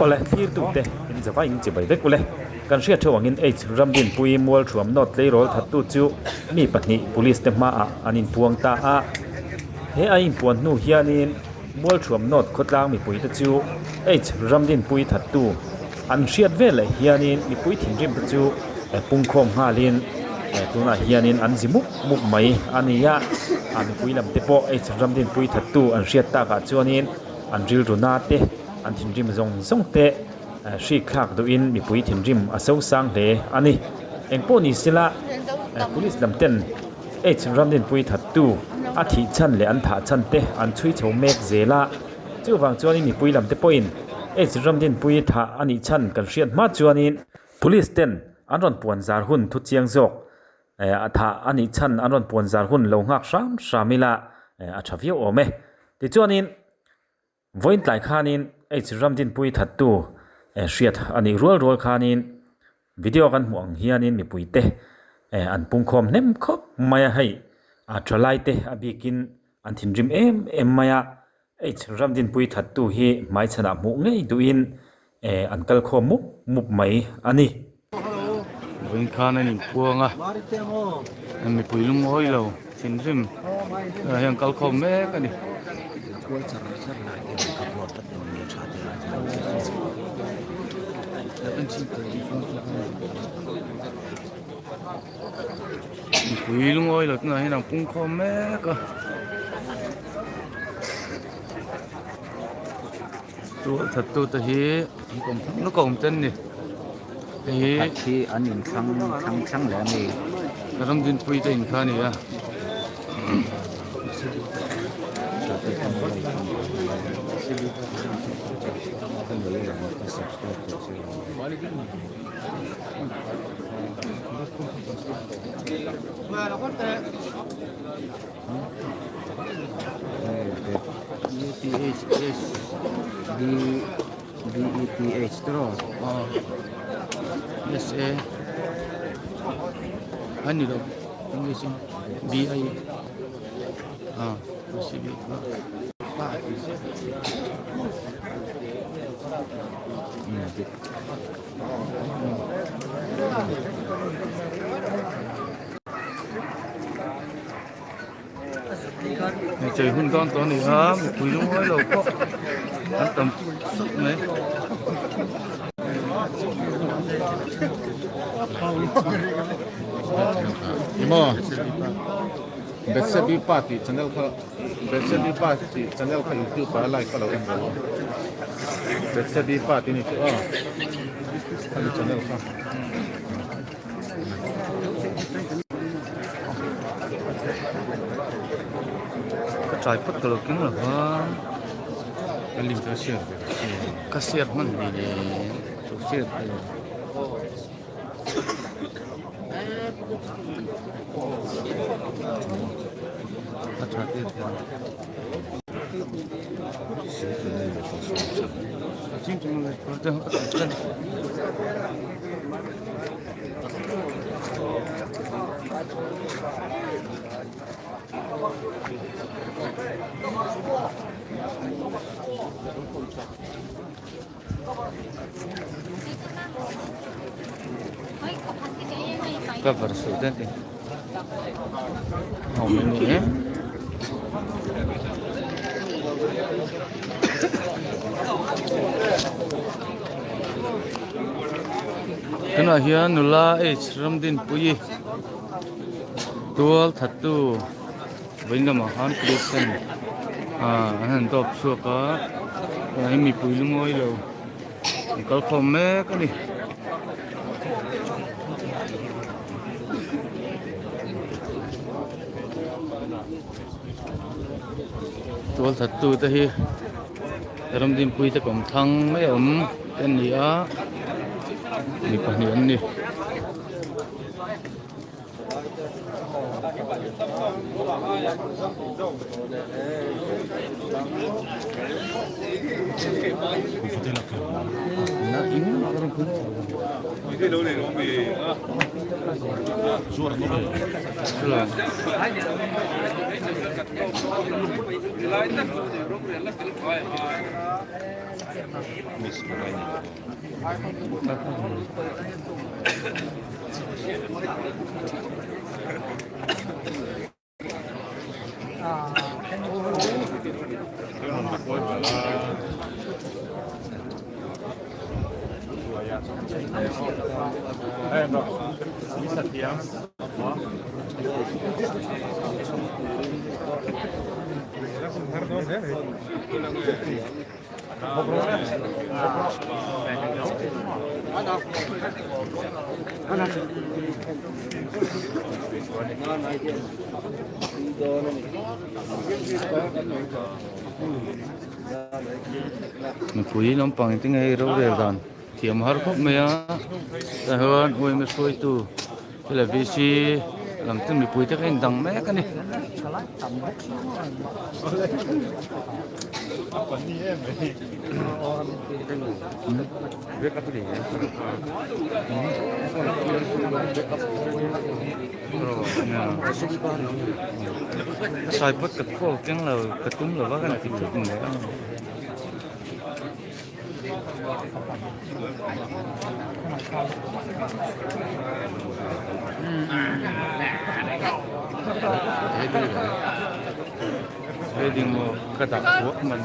pole thir tu te in zawa in chibai vek pole kan ria thawangin h ramdin pui mual thuam not leirol thattu chu mi pahnih police te hma a anin puang ta a he a in puan nu hianin mual thuam not khotlang mi pui te chu h ramdin pui thattu an riat vele hianin mi pui thinrim te chu pungkhom halin tuna hianin an zimuk muk mai ania ami pui lam te po h ramdin pui thattu an riat ta ka chuanin an ril runa te an thinrim zong zong te hri khak do in mi pui thinrim a so sang hle ani engpo ni sila police lam ten h ramdin pui thattu a thi chan le an tha chan te an chui chho mek zela chu wang chuanin mi pui lam te poin h ramdin pui tha ani chan kan riat ma chuanin police ten an ron puan zar hun thu chiang jok tha ani chan an ron puan zar hun lo ngak ram shamila a thavio ome ti chuanin voin tlai khanin h ramdin pui thattu riat ani rual khanin video kan muang hianin mi pui te an pungkhom nem khop maya hai a thalai te abikin an thinrim em maya h ramdin pui thattu hi mai chana mu ngei duin an kal khom mup mai ani voin khanin puanga an mi pui lung hoi lo thinrim hian kal khom mek ani pui lung oi lo tuna hian pung khom mek a tu thattu ta hi kom no kom ten ni hi khi anh nhìn thăng lẽ này ramdin pui te in khani a DETH terus. Yes ano daw English BI possible chơi hun con này ha quý lung nói lâu có an tâm này Mo, Betsabi Party channel ka Betsabi Party channel ka YouTube pa like ka lo mo. Betsabi Party ni ko ano channel ka. Try put kalau kena lah, Link ka share. kasihan man ni, share. Cover sudah deh. Oh ini ya. Kena hian nula ramdin pui tual thattu winda mahan kristen han top suka mi pui lungoi lo kal khome kani tual thattu ta hi ramdin pui ta kom thang mai ten ni a ni pani an ni Na ini orang pun. Ini lo ni rombi. Suara no. mình quý lắm bằng tiếng ấy đâu đều đàn thiểm har khóc mày á tại hơn ôi mới xôi tu thế là vì si làm tiếng mình quý tiếng anh đằng mẹ cái này sai bất cực khô tiếng là cực túm là vác cái này thì cực này thế thì một cái đặc thuốc mình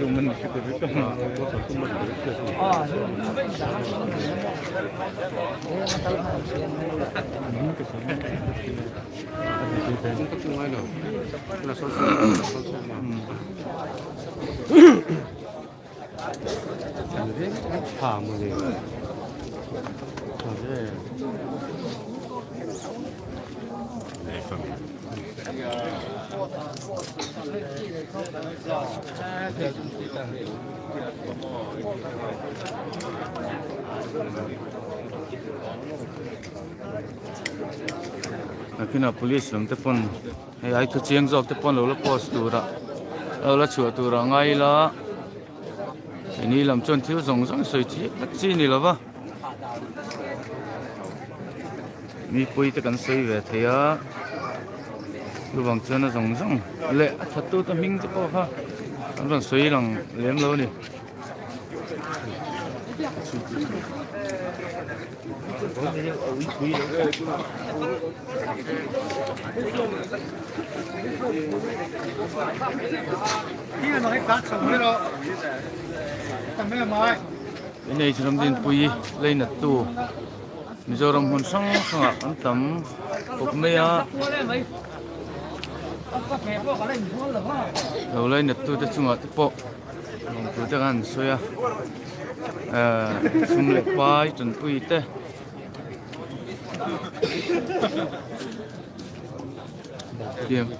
mình cái việc đó mà khi nào police làm telepon hay ai thu chiang job telepon lo post tu ra lo chua tu ra ngay la ini làm chọn thiếu rong rong soi chi ni lo ba mi pui te kan soi ve thea lu bang chana rong rong le thatu ta ming te ko ha an soi lang lem lo ni cái này chỉ làm din pui lấy nát tu Mizoram hon sang sang an tam pok mea lo lấy nát tu te chunga te po tu te kan soya sum le pai chun pui te tiang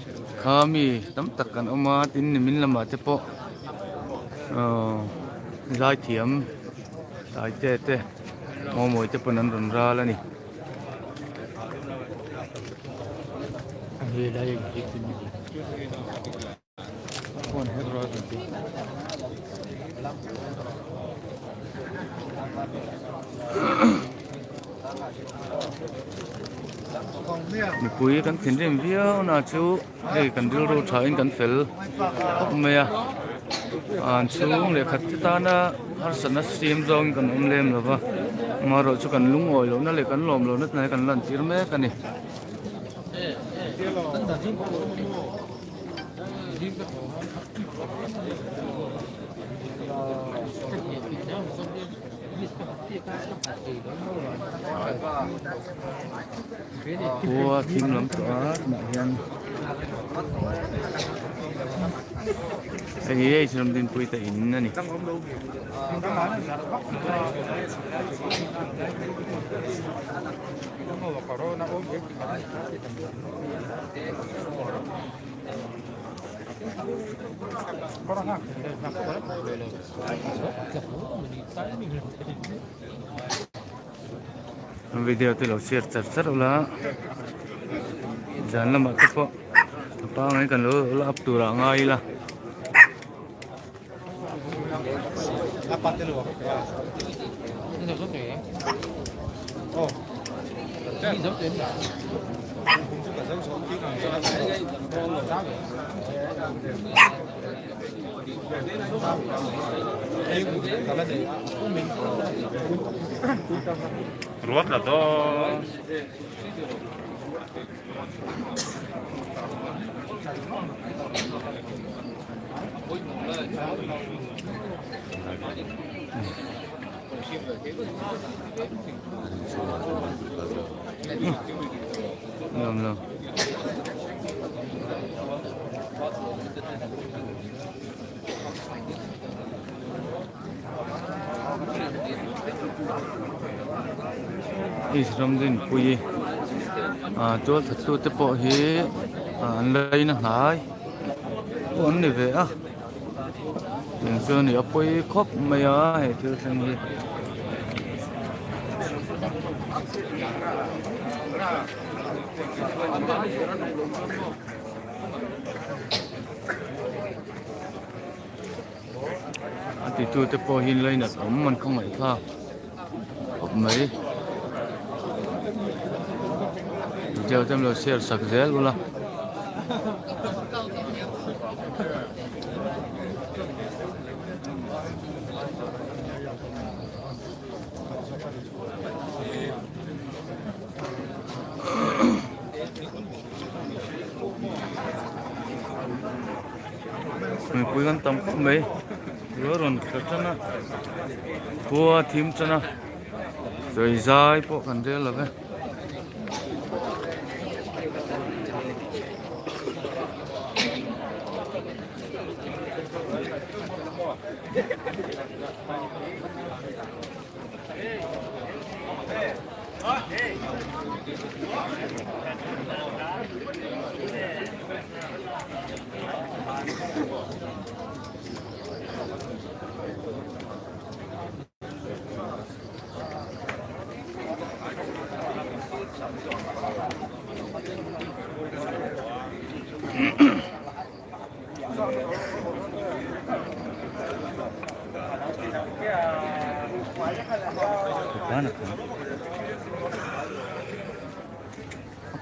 kami tam takkan oma tin min lama te po lai thiam lai te mo moi te panan ron ra la ni he lai ek tin ni kon he ra ti mi pui kan thin rem viau na chu ei kan ril ro tha in kan fel khop mea an chung le khat ta na har sana sim zong kan lem lova maro chu kan lung oi lo na le kan lom lo na nai kan lan tir me kan ni tua kim lam to na hian cái ấy xem tin pui ta in nè video thì lo share chat là jangan lama tu apa ngai kan lo up tu ra ngai la ruột là to Lầm. Isramdin pui cho thật tu te po hi lấy na hai con này về à những giờ này pui khóc mày à hay thứ gì thì tu te po hi lấy na mình không phải tha mấy giờ tem lo share sak zel bula mình cuối con tầm không mấy rồi cái chân bùa thím chân rồi dài bộ cần thế là vậy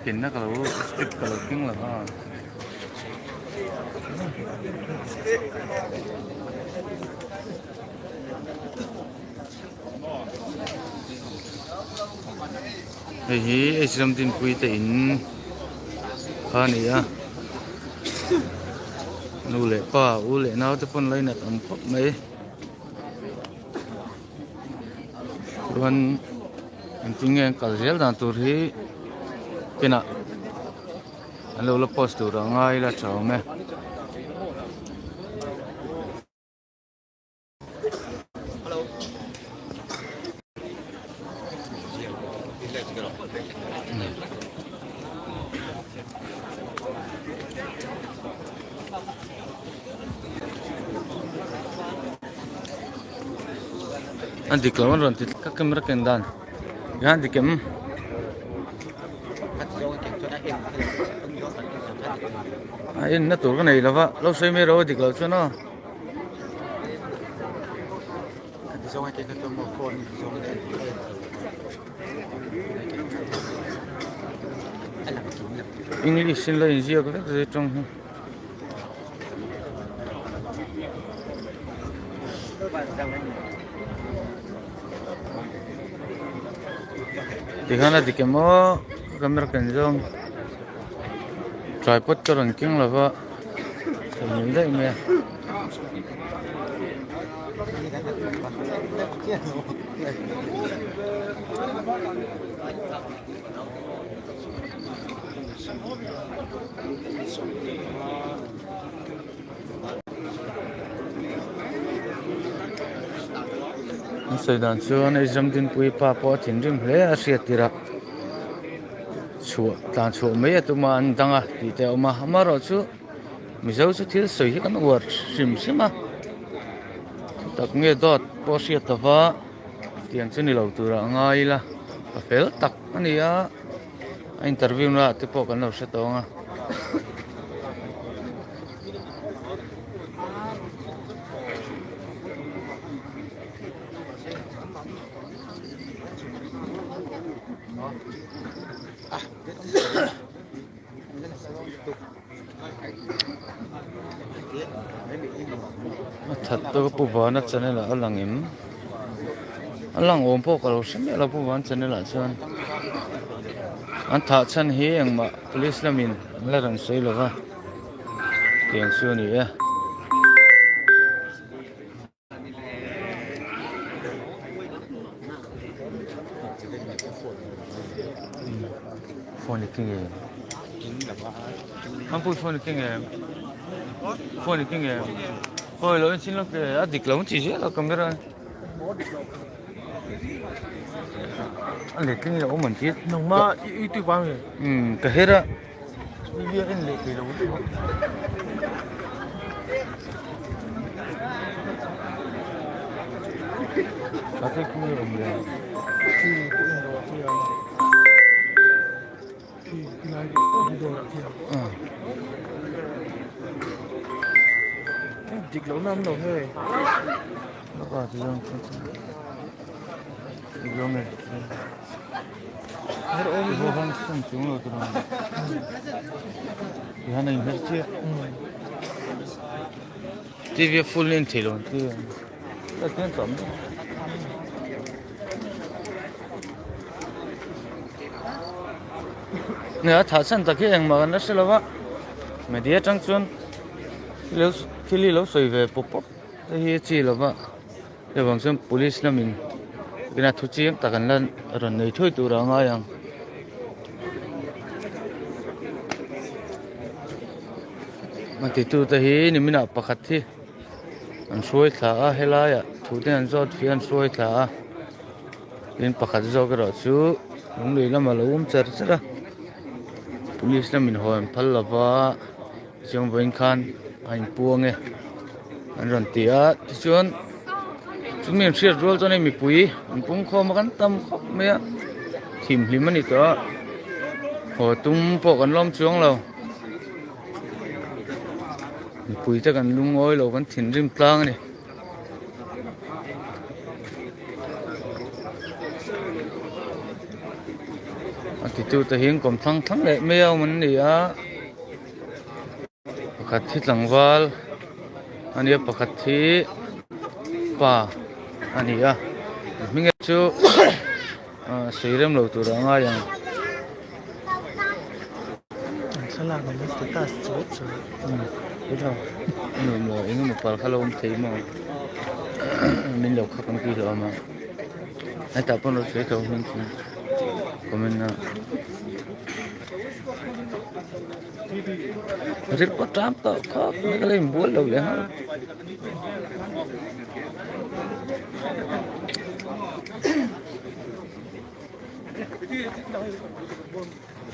Kena kalau strip kalau king lah. Hei, Islam tin pui te in khani ya. Nule pa ule nau te pun lain at ampok mai. Tuan intinya kalzel dan turhi kena alo lepas tu rangai lah cau me nanti kelawan nanti kakek mereka dan ya nanti kem in nó tụi cái này là vợ lâu xây mê rồi thì lâu cho nó English xin lời gì cái gì trong thì khana thì cái mỏ camera cần dùng tripod cho rằng kính là vợ nhìn thấy mẹ sợi đàn xưa này dâm tin bùi pa po chín rim lẽ asiat tira chua tan chua mấy tụi mà anh tăng à thì theo mà mà rồi chứ mình giấu chứ thiếu sợi cái nó vượt sim sim mà tập nghe đọt po asiat tava tiền chân đi lâu từ ra ngay là phải tắc anh đi á interview ra thì po cái nào sẽ tao à thật tôi có bùa nó cho nên là ăn lằng em ăn lằng ôm phố cả lúc xem là bùa cho nên là cho anh thà chân hiền mà police là mình là rằng xây là va tiền xưa này phone kinh nghiệm anh bùi phone kinh nghiệm phone kinh nghiệm hồi lỗi xin lỗi cái adik lâu chỉ là camera anh lấy kinh nghiệm của mình chứ nông mà YouTube bao nhiêu cái hết á video anh lấy cái đâu có cái kinh nghiệm gì thì cũng là thì là video là thì dịch lâu năm rồi thôi nó có gì không dùng này hết ôm vô không xong xuống rồi tụi nó thì hắn này hết chưa TV full lên thì luôn thì là tiếng tóm nè thả sân ta cái mà nó sẽ là vậy mà đi trắng xuân nếu khi đi lâu xoay về pop pop thì chỉ là vậy để bằng xem police là mình cái này thu chi ta cần lên rồi này thôi tụi nó ngay rằng mà thì tụi ta hi niệm nào bắt thì anh xuôi thả hay là ya thu tiền anh cho thì anh xuôi thả đến bắt cho cái đó chứ đúng rồi là mà lâu chật chật police là mình hỏi phật là va trong bên khan anh buông nghe anh run tia thì chuyện chúng mình sẽ rồi cho nên mình bùi mình cũng không mà căn tâm khóc mẹ tìm liêm anh đó họ tung bộกันล้อมช่วงเราmình bùi choกันลุงอ้อยเรากันถิ่นริมกลางนี่ที่จู่แต่เห็นกลมทั้งเลยไม่เอามันนี่อ่ะปกติหลังวาลอันนี้ปกติป่าอันนี้อ่ะมิงจู่สีเริ่มเราตัวร่างอย่างสลากมันสตาร์ทสวยไม่เท่าหนุ่มเลยเองก็มาปาร์คเราไม่thấy mà mình lâu khắp con kia rồi màไอ้ตาปนเราสวยเขาจริงๆก็มันrất có trám tao khó mấy cái lên buồn đâu vậy hả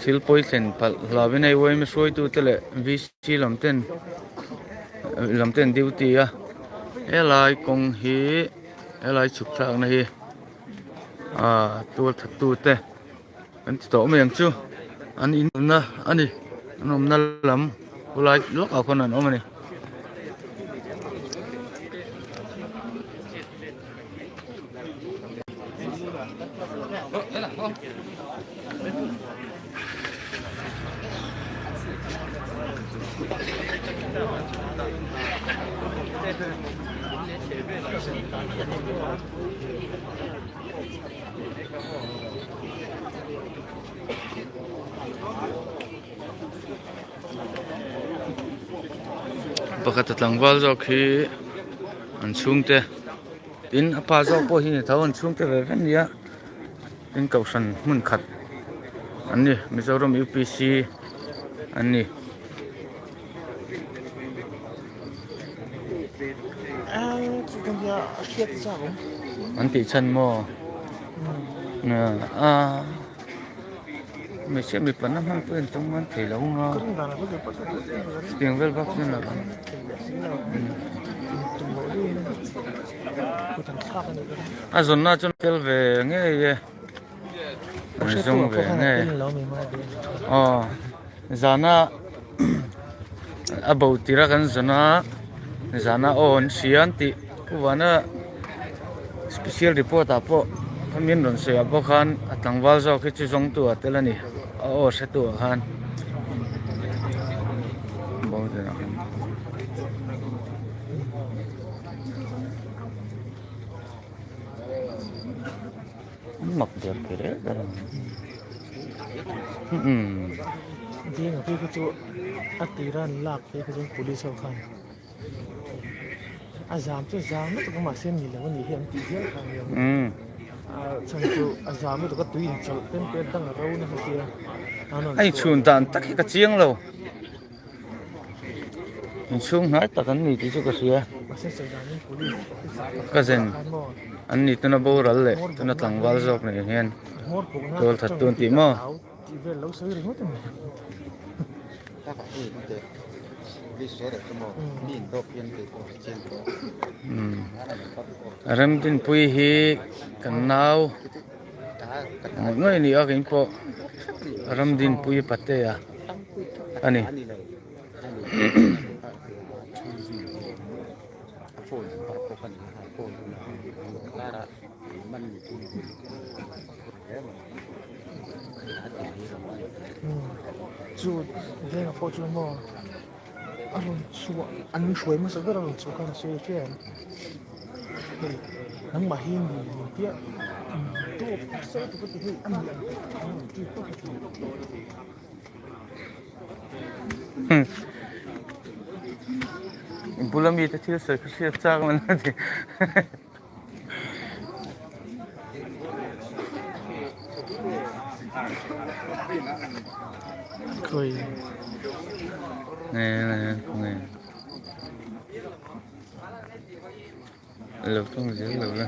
thiếu bồi tiền phải là bên này quay mới xuôi tu tới lệ vì chỉ làm tiền duty à cái lại công hi cái lại chụp thằng này tu thật tu te anh tổ mình chưa anh in na anh đi anh na lắm lại lúc ở con nào này Bakat tlang wal zo khi an chung te tin apa zo po hi thau an chung te ve ven ya tin kausan mun khat an ni Mizoram UPC an ni chỉ cần giờ kiệt sao an ti chan mo mình sẽ bị bắn năm hàng tiền trongมันthể lâu nó tiền vel bác nên là dồn na chôn tel về nghe ye dùng về nghe zana abau tira kan zana on sian ti kuwana special report apo kami non se apo khan atlangwal zo khi chu jong tu atelani se tu khan bo de na mặc được cái đấy dia ngapi ko tu atiran lak pe ko jong police ho khan azam tu zam tu ko ma sen ni la ni hiam ti hiam khan yo chan tu azam tu ko tui chal pen pen tang ro na ha sia anh chuồn tàn tắc cái chiêng lâu anh xuống nói tắc anh đi chỗ cái gì ma sen sai da ni police cái gì mo anh đi tao nó bầu rồi lệ tao nó tặng vào dọc này hen mor ko na rồi thật tuần tí mà ti ve lo sai ri mo tam các bạn ơi để đi số để cho một nhìn tốt viên thì có trên ram tin pui hi kan nau ngai ni a kin po ram din pui patte ya ani phone para có phần phone là mình chu dia nga pho chu mo aron chu an shuai ma sa ga ron chu kan se che nang ma hin ni pia tu sa tu ko ti an ti to bulam bi ta thil sa khri chak man ti khoi nè lục không dễ lục ra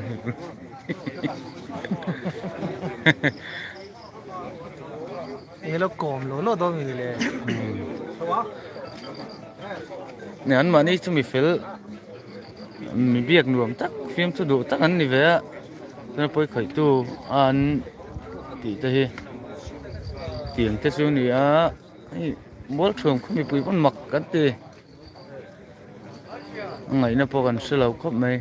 lo kom lo do mi le nè anh mà đi cho mình phil mình biết nuông tắc phim cho đủ tắc anh đi về cho nó khởi tu anh thì đây tiền thế xuống này á mỗi trường không bị bụi vẫn mặc cái gì ngày nó bao gần sơ lâu khóc mày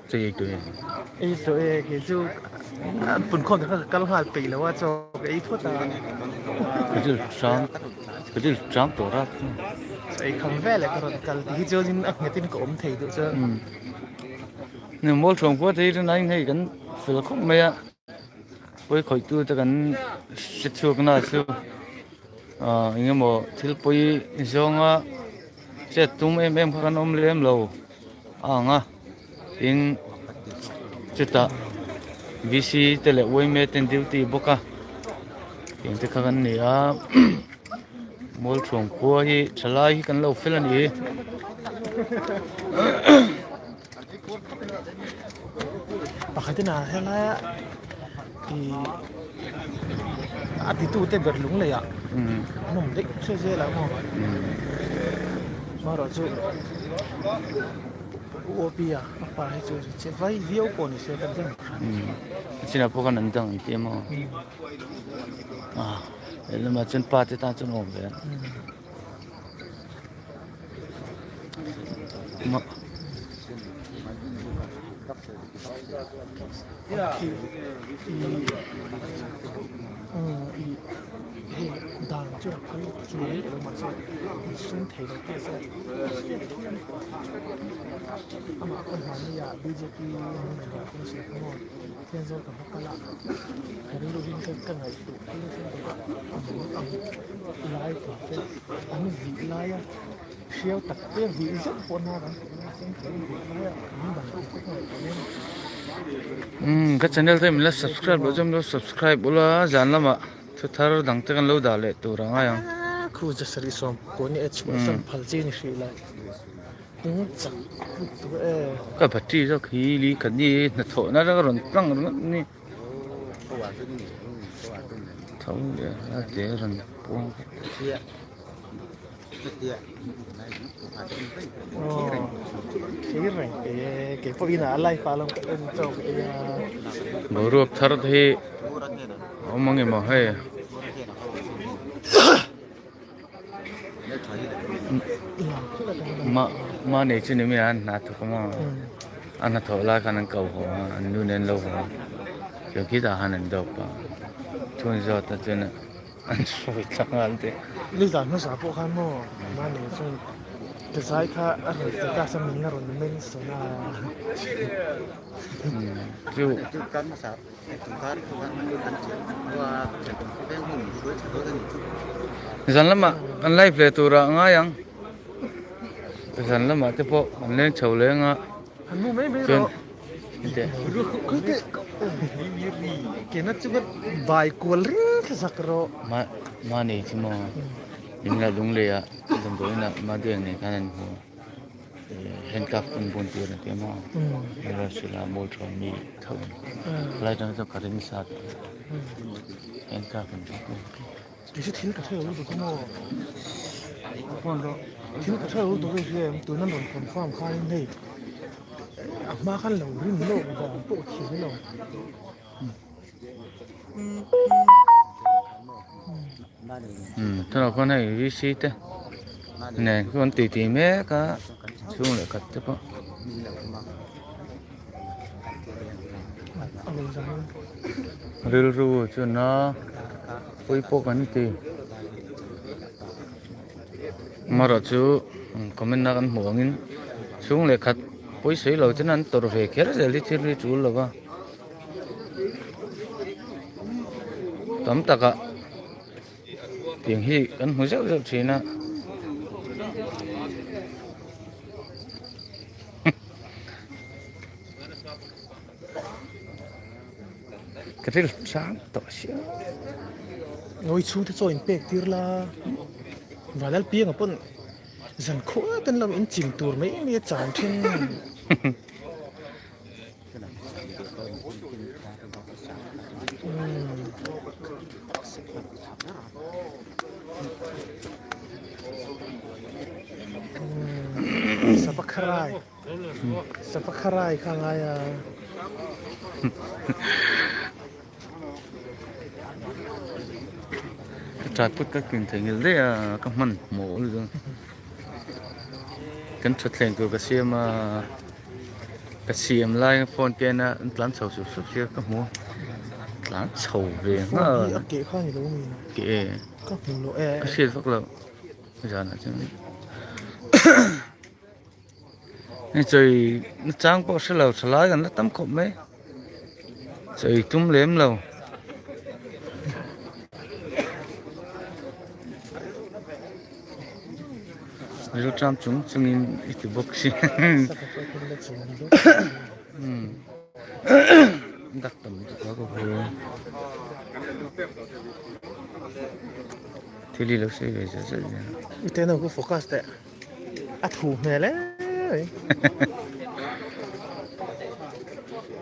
gì tụi ei to e ke chu pun khom ta kal ha pe lo wa cho ei pho ta cái gì trắng tổ ra ei kham ve le ka kal ti chu jin ak ngetin ko om thei do cha nhưng mỗi trường có thấy nó anh hay cái phil khóc mày á với khởi tu ta cái shit show cái nào show anh mà thiếu bôi giống á sẽ tung em cái ông lên lâu ngã in kita visi tele woi me ten duty boka in te khagan ni a mol thong ko hi chalai hi kan lo fel ani pakhatina hela i ati tu te ber lung le ya nom dek se se la mo maro chu opia apa hai chu che vai viau ko ni se kan ding sina po kan andang ti mo ele ma chen pa te ta chen om ve ma dan chu khai chu lo ma chu sun thei lo te se ama kon ma ni ya BJP ni ya kon se ko tian zo ka ka la kari lo bin ka ngai tu ni se ko lai ka se ani vi lai ya siêu tập cái vị rất phồn hoa lắm cái channel thế mình là subscribe bữa trong đó subscribe bữa là dàn lắm ạ thứ thar đăng tớiกันlâu đã lệ tụ ra ngay à khuจะสริสมคนนี้เชื่อสัมพันธ์จีนสิเลยนี่จังตัวcái bát chi cho khí lý cái gì nó thổi nó ra cái rốn trăng nó nè thấu để nó để rốn buông cái này cái phô bina lại phá lông cái cho cái bữa ruột thar thì ông mang cái mà hay mà này chứ nếu mà anh nát thôi mà anh nát thôi là cái anh cầu hồ anh nuôi nên lâu hồ giờ khi ta hành đâu pa thôi giờ ta cho nên anh soi thằng anh thế lý giải nó sao bộ khăn mò mà này cái sai khá ở cái cả xem mình là rồi mình số na chú Itu kan masa tungkar itu kan anjir. Wah, jangan kita yang ngomong itu itu kan itu. dần lắm mà anh lấy về tù ra ngay yang dần lắm mà tiếp bộ anh lên chầu lên ngã hắn mua mấy mấy chuyện rồi thế cái nó chỉ có vài cuốn cái sắc rồi mà này chứ mà nhưng là đúng lệ à đồng đối là mà đường này cái này handcuff con buồn tiền là thế mà bây giờ sẽ là một trong những thầu lại trong cái cảnh sát handcuff con cái sự thiên cả thế rồi cũng mà phong rồi thiên cả thế rồi tôi cái gì tôi nó còn còn phong khai này mà khăn lâu rin lâu và bộ khí lâu thế là con này vi sĩ thế này con tỉ tỉ mé cả xuống lại cắt tiếp á rêu rêu cho nó quay bộ cái gì mà rồi chú comment na kan muangin xuống lại cắt quay sấy lâu cho nên tôi về kia rồi lấy tiền đi chú là ba tấm tắc à tiếng hi kan hối rau rau chỉ na cái gì sáng tỏ xíu ngồi xuống thì rồi bẹt tiệt là và lại pieng ở bên dần khó tên là in chỉnh tour mấy mấy chán trên Sapakarai khang ai à trái phút các kinh thấy người đấy à các mần mổ luôn cái thuật lên của cái xiêm lại phone kia na lăn sầu sụp sụp kia các mua lăn sầu về nó ở kệ khang gì đâu mình kệ các mình lộ e cái xiên phát lộ giờ là chứ này trời nó trang bao nhiêu lâu lại gần nó tắm cộm mấy trời tung lém lâu rồi trang chúng in ít bốc xí đặt tầm cho có vừa thì đi lâu sẽ về sẽ tên nào cũng focus đấy à thủ mẹ đấy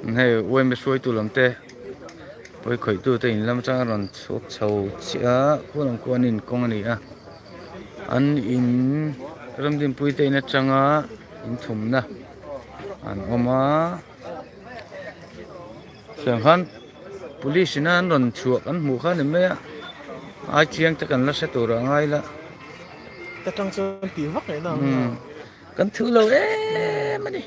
này quên mới xuôi tụ làm tê với khởi tụ tình làm trang rồi số sầu chia khu làm quan in công này à anh in làm điểm bùi tê nè trang à in thùng nè anh oma chẳng hạn police nè rồi chuộc anh mua khá nên mấy ai chiang chắc anh là sẽ tụ ra ngay là cái trang sơn tỉ vắt này nào cần thứ lâu đấy mà đi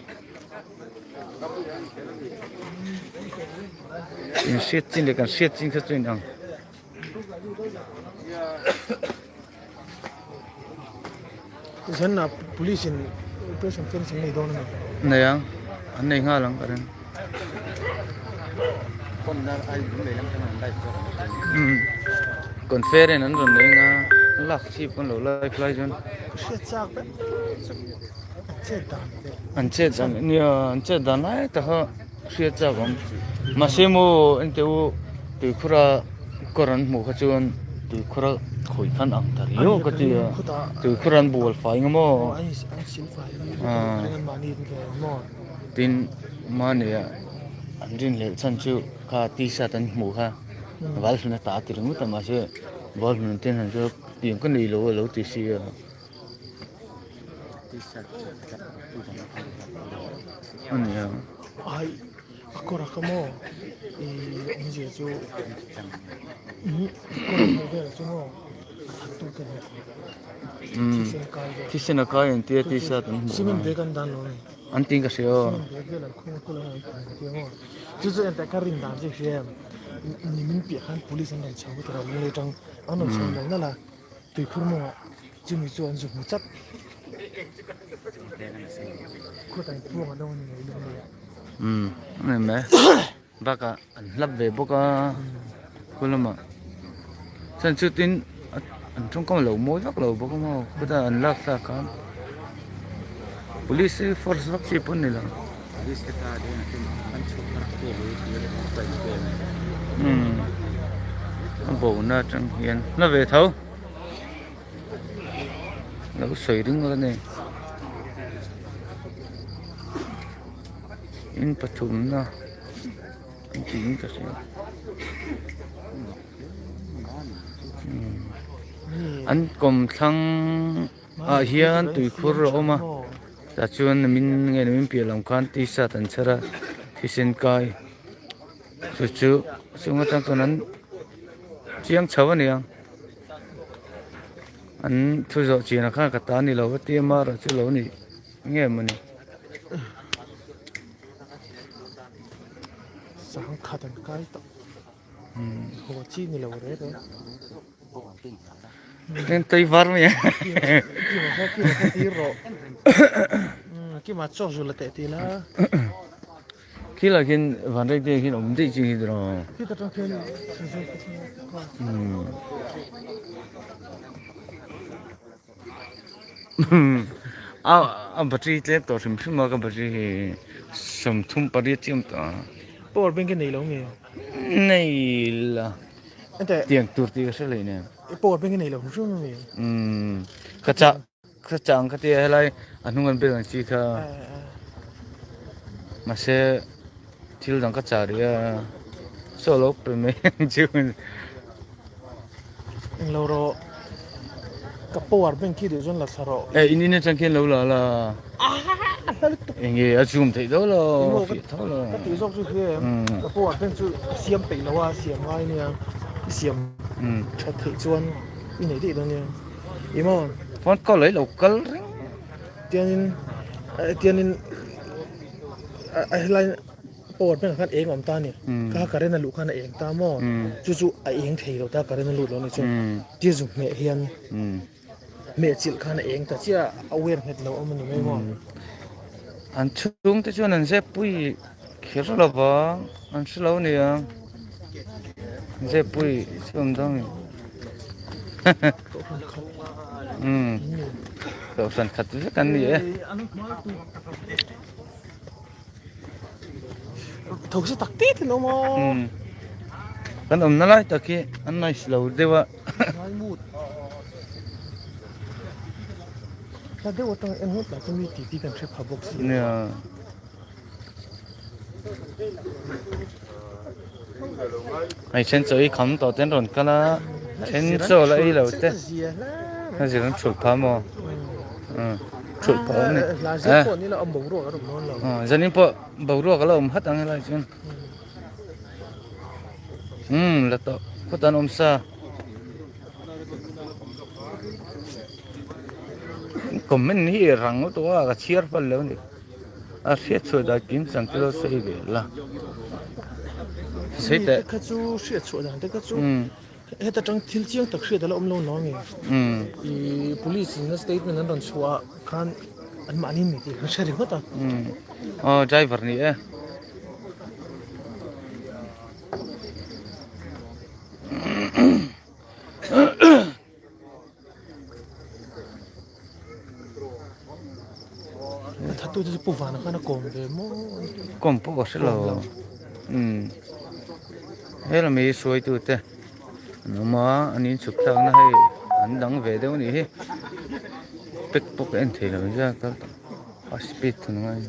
siết chín để cần siết chín cái chuyện nào dân là police operation fencing này đâu nữa này anh này ngã lắm cái Con đã ai cũng lấy lắm cho mình đây. còn phê này nó rồi đấy ngã lạc chip con lỗ lại play cho chết chắc đấy chết đàn anh chết rằng nhiều anh chết đàn này ta họ siết chắc không mà xem mo anh tiêu từ khura koran mo cái chuyện từ khura khối khăn ăn thari yo cái gì từ khura buồn phải ngắm mo anh xin phải anh mà đi cái mò tin mà này anh riêng lệ chân chịu cả tí sa tan mo ha vào lúc này ta thì lúc mà sẽ vào lúc này tên hàng cho tiền cái này lỗ tí xì anh nhớ ai aku rasa mo ini je tu ini aku ada cuma satu kan thì xin là cái anh tiệt tí sa tan simen bekan dan lo anh tin cái gì đó bekan là không là cái mo就是在看人当这些你们别看police人瞧不得我那张俺那瞧人那啦对苦么就没做安就不扎 ko tai tuang ada ni ngai dong le Này mẹ bác à anh lắp về bốc à cô làm à sân chưa tin anh trong con lẩu mối bác lẩu bốc mà cô ta anh lắp ra cả police force bác chỉ pun này là Jadi kita ada nanti makan coklat kiri kiri apa itu. anh bố na chẳng hiền nó về thấu nó có sấy đứng rồi này in bắt chun na anh chỉ cái gì anh cầm thang à hiền tụi khur rồi mà ta chuan min nghe min pi lam khan ti sa tan chara thi sen kai chu chu sunga tang ton an chiang chawa ni ang an thu zo chi na kha ka ta ni lo ti ma ra chu lo ni nghe mà ni sang khatan kai to ho chi ni lo re re nên tây var mi ki ma ti ro ki ma cho ju la te ti la khi là khi van rek de khi om de chi rồi ki ta tang ken à battery tlep to sim sim ma ka battery sam thum pari tiam ta power bank ke nei lo nge nei la ante tiang tur ti ka le ne power bank ke nei lo hu nge ka chang ka ti lai anungan be ang chi kha mà sẽ thiếu rằng các trả đi solo rồi mấy chứ lo ro ka power bank ki de jon la saro in nên chẳng kiến lâu là anh ấy zoom thấy đó là phía đó là ka ti zok chu he ka power bank chu siam pe lo wa siam ngai ni siam cha thei chuan i nei de lo ni imo phone có lấy local tianin ai lai power bank kan eng om ta ni ka karen lu khan eng ta mo chu chu a eng thei lo ta karen lu lo ni chu ti zu me hian me chil khan eng ta chia aware het lo om ni mai mo anh chung tới chỗ này sẽ bui khía là vợ anh sẽ lâu nè sẽ bui xem đó nè cậu sản khát rất ăn gì ấy thầu sẽ tắc tít thì nó mo kan nó lại ta kia anh này lâu đấy vợ ngai mut ta de wa tang en hot la chumi ti ti kan che pha box nè ai chen chơi khăm tao tên rồi cái là chen chơi là ấy lâu thế nó chỉ cần chụp phá mà chụp phá này la je ko ni la am bo ro ro mo lo dân nín po bầu ruộng cái là hết anh lại chứ là to có tan sa còn mình hi răng to cái chia phần lớn đi xét rồi đã kiếm rằng cái xây về là xây để ka chu she chu dan te ka chu heta tang thil chiang tak she da la om lo no nge i police in statement an don chua khan an ma ni mi ti ha shari hota driver này tha tu ji pu va na kana kom ve mo còn có sẽ là thế là mấy suy tu thế nó mà anh ấy chụp thằng nó hay anh đăng về đâu nè pick book anh thấy là ra cái speed nó ngay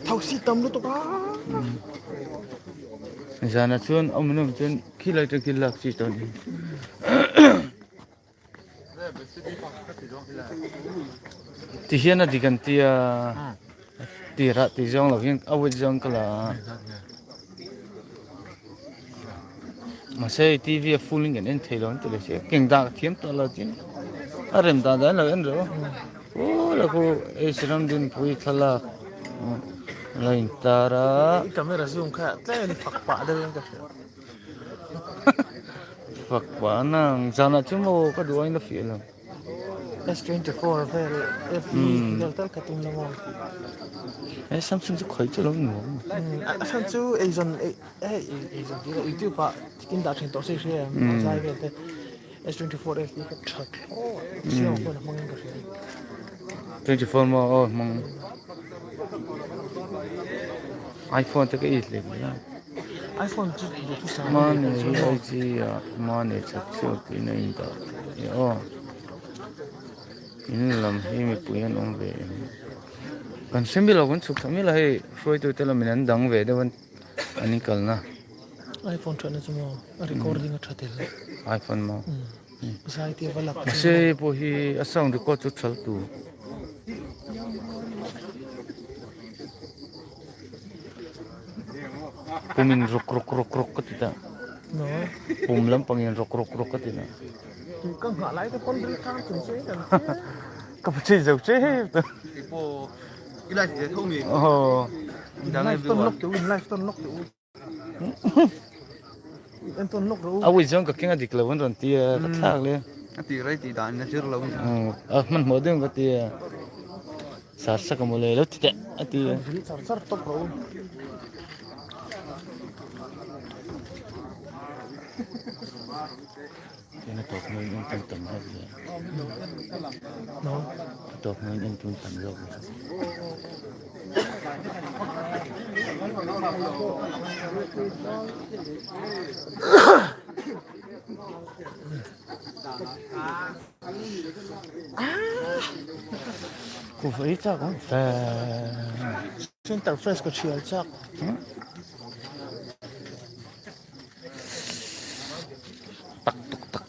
thau si tam lo to ka giờ là chuyên ông nó chuyên khi lại cho kia lạc gì đó đi thì hiện là đi gần thì ra thì giống là hiện ở trong cái là mà xe TV full cái nên thấy lớn từ đấy kinh đa thiếm to là chứ à rem ta đấy là anh rồi ô là cô ấy sẽ làm đến vui thật là lain tara i camera zoom kha tle ni phak pa de ka phật quá nàng giờ là chứ mô có đuôi nó phía là S24 về FE giờ tất cả tung là ngon ấy Samsung chứ khỏi cho lắm nữa sang chú Asian Asian thì là YouTube bạn in đã thành tổ chức rồi dài về thế S24 FE cái thật siêu còn mong cái gì 24 mà mong iPhone tới cái ít lên iPhone chứ được thứ sáu mà này cái gì à mà này chắc chưa cái này đó ini làm gì mình bùi anh ông về còn xem biết là vẫn chụp xem biết là hay rồi tôi tên là mình ăn đắng về đó vẫn anh ấy cần na iPhone cho nó chứ mà recording cho thế iPhone mà sai thì vào mà sẽ bố hi asang được có chút chật tu pumin rok cái gì đó nó pum lắm pangin rok cái gì đó thì con họ lấy cái con đi khangถึงchếกัน cái gì dầu chế 이거 일할 때 통이 liveต้นนกอยู่liveต้นนกอยู่เป็นต้นนกรู้ เอาไว้จังก็เก่งอดีกแล้ววันนั้นที่กระทากเลย thì đấy thì đàn nó chưa lâu มันหมดเรื่องก็ที่สารสักมาเลยแล้วที่ที่ sar topรู้ ที่นั่นตกเงินตุ้งต่ำเลย nó ตกเงินตุ้งต่ำเลย cô phải chắc không trên tờ fresh có chiều chắc tắc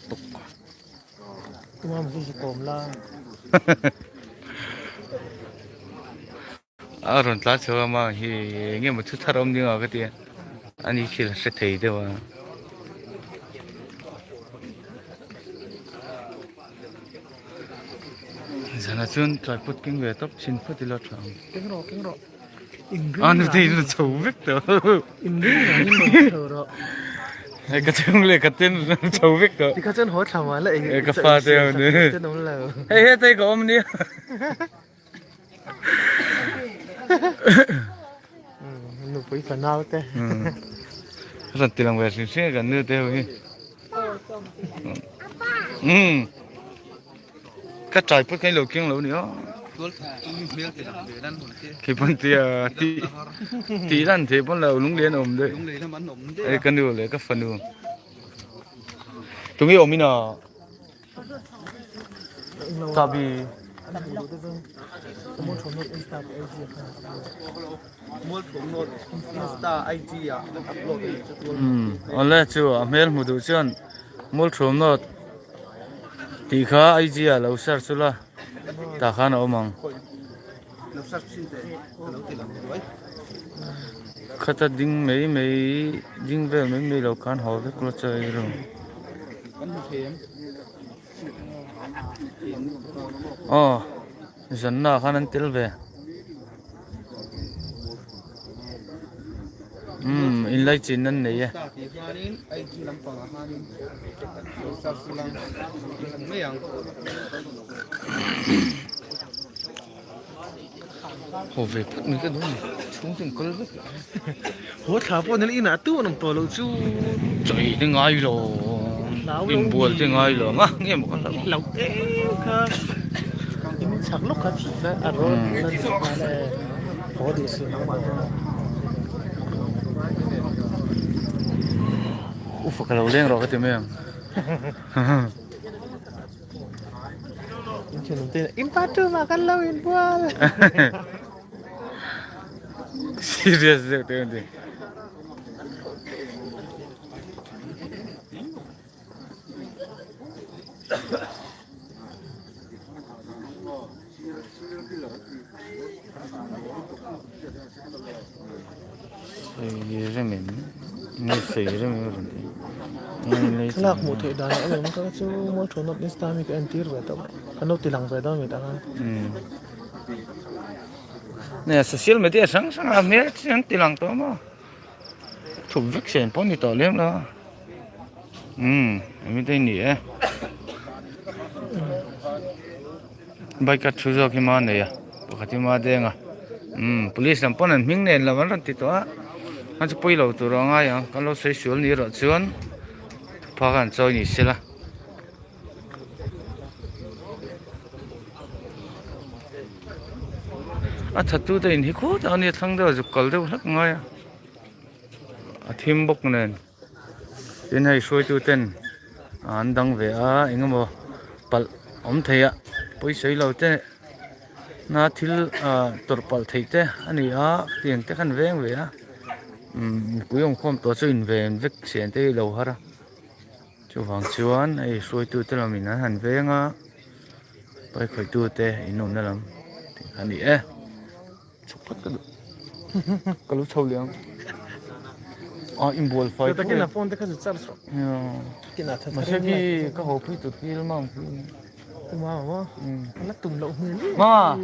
tục nhưng mà một cái gì cồm la à rồi ta cho mà thì nghe một chút thằng ông đi ngồi cái tiền anh ấy chỉ là sẽ thấy thôi mà giờ là chuyện trái bút kinh về tóc chín phút thì lo chọn kinh rọ anh thấy nó xấu biết đó in là nhưng mà chờ đó cái tên này cái tên xấu biết đó thì các chân hỏi thằng mà lại cái pha theo nữa chân nó là hey tay của ông đi nó phải phần nào thế rất tiền về xin xin gần nữa theo đi cái trái bút cái lầu kiêng lầu nữa khi bọn tí đàn thế bọn lầu lúng liền ôm đấy cái cần điều lấy các phần đường tụi mình ôm mình nào tapi muốn chọn nốt Insta mua xuống nốt Insta IG à upload cho tôi anh lấy chưa mail một đôi chân mua chôm nốt thì khá IG à lâu sát chưa là ta khá nào mong nó sắp xin để nó tiền làm đấy khát đinh mấy đinh về mấy lâu can họ với cô chơi rồi dân nào khá nên tiêu về in lại chín nên này thì hanin IG làm bằng hanin sắp lang mấy ang hồ về phát những cái đó xuống từng con rất hỏi thằng bọn nó in à tu nó to lâu chú trời thế ngay rồi in buồn thế ngay rồi má nghe một con lâu cơ in chắc lúc khác thì nó à rồi nó là có điều gì nó mà uf kalau leng rồi cái tiền em in chuyện tên in phát chưa mà căn lâu in qua serius deh tiền đi rồi mình nghe rồi mình lạc một thời đại ở đây có chú muốn chọn nốt Insta mình cái antir vậy đó cái nốt tiền về đó mình đã nè social media sáng làm nè, ฉันตีหลังตัวมั้งถูกวิกเซนป้อนนี่ต่อเลี้ยงแล้ว mi đây nhỉ bay cắt chú cho cái mà này à bác cái mà đây à police làm pon anh mình nên làm ăn thì đó anh chụp quay lâu tụi nó ngay à cái lâu xây xuống đi rồi xuống pháกันchơi nhỉ xí la thật tu đây thì khó tao này thằng đó chụp call đâu hết ngay à thêm bốc này cái này xuôi tu tên anh đang về anh mà bal ông thầy ạ bây giờ lâu thế na thil tor pal thei te ani tiền te kan veng ve kuyong khom to chu in ve vek sian te lo hara chu wang chuan ai soi tu te lam in han venga pai khoi tu te inom na lam ani chupat ka ka lu chau liang in bol fai cái nào phone thì cái gì chắc rồi cái nào thật mà sẽ ki ka ho phi tu ki lam tụi mà nó tụm lậu mình mà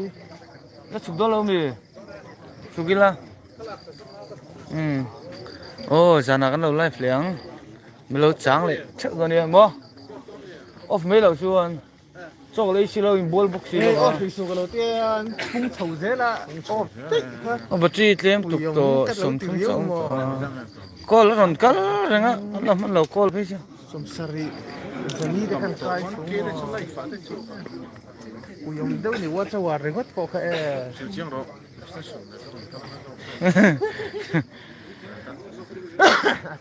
nó chụp đó lâu mi chụp kia la giờ nào cái lâu live liang mình lâu trắng lại chắc rồi nè mo off mấy lâu chuan cho cái lấy xí lâu in ball box xí lâu thì số cái đầu tiên không thầu dễ là bật chi thêm tục to sum thung sum call nó còn call rồi á nó mình lâu call phải chưa sum sari zani để kan kai uyong đâu ni wa chawa rengot ko ka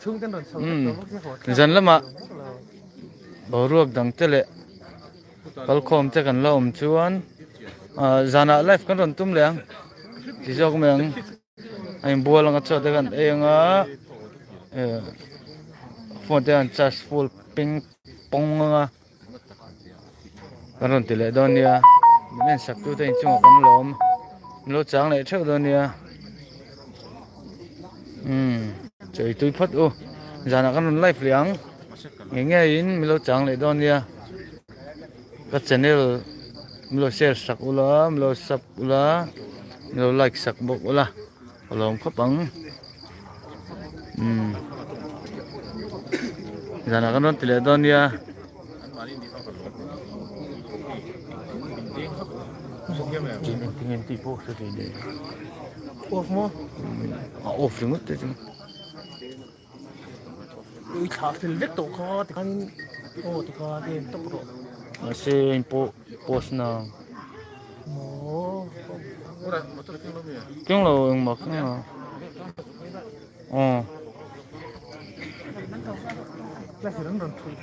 chung kan ron sau dần lắm ạ bảo ruột đằng tê lệ bal khom te kan lom chuan zana life kan ron tum leng ti jok meng ai bol ang cho te kan enga phone te an charge full ping pong nga kan ron ti le don nia men sak tu te chung kan lom lo chang le theu don nia chơi tui phát zana kan ron life leng nghe in lo chang le don nia các channel milo share sak ula milo sub ula milo like sak bok ula olom khopang jana kanon tile donia tingin tipo sa kide off mo off rimut te chung ui thả phil vết tổ kho thì kan to kho thì tốc độ se impo post na mo kyung lo ma kyung là chỉ đang ron thui